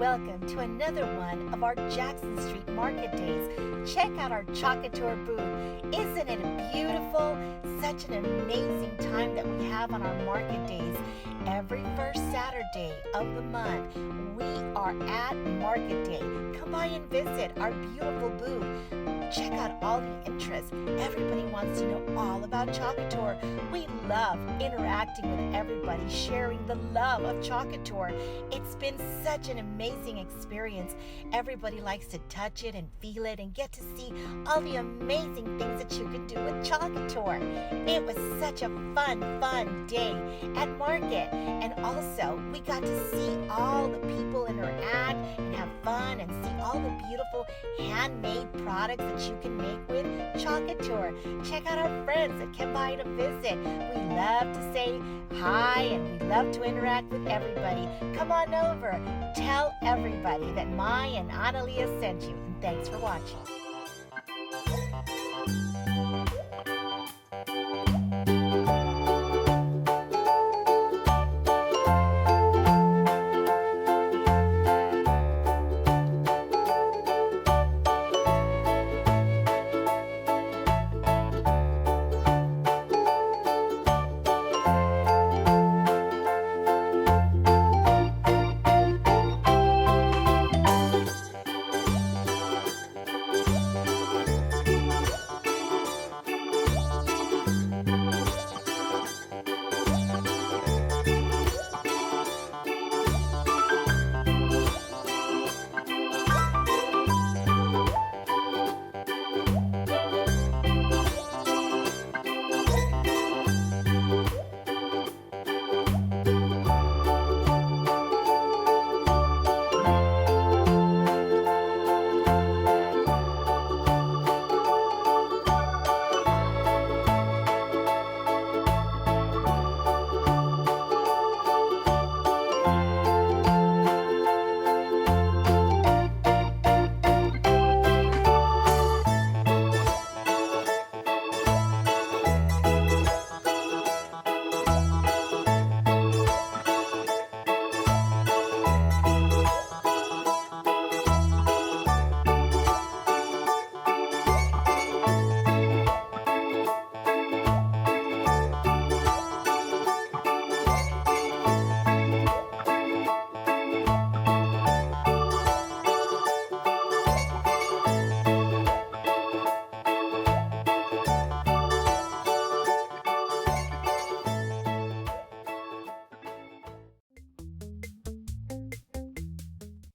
Welcome to another one of our Jackson Street Market Days. Check out our Chocateur booth. Isn't it beautiful? Such an amazing time that we have on our market days. Every first Saturday of the month, we are at Market Day. Come by and visit our beautiful booth. Check out all the interest. Everybody wants to know all about Chocateur. We love interacting with everybody, sharing the love of Chocateur. It's been such an amazing experience. Everybody likes to touch it and feel it and get to see all the amazing things that you can do with Chocateur. It was such a fun day at Market. And also, we got to see all the people interact and have fun and see all the beautiful handmade products that you can make with Chocateur. Check out our friends that came by to visit. We love to say hi and we love to interact with everybody. Come on over. Tell everybody that Mai and Analia sent you. And thanks for watching.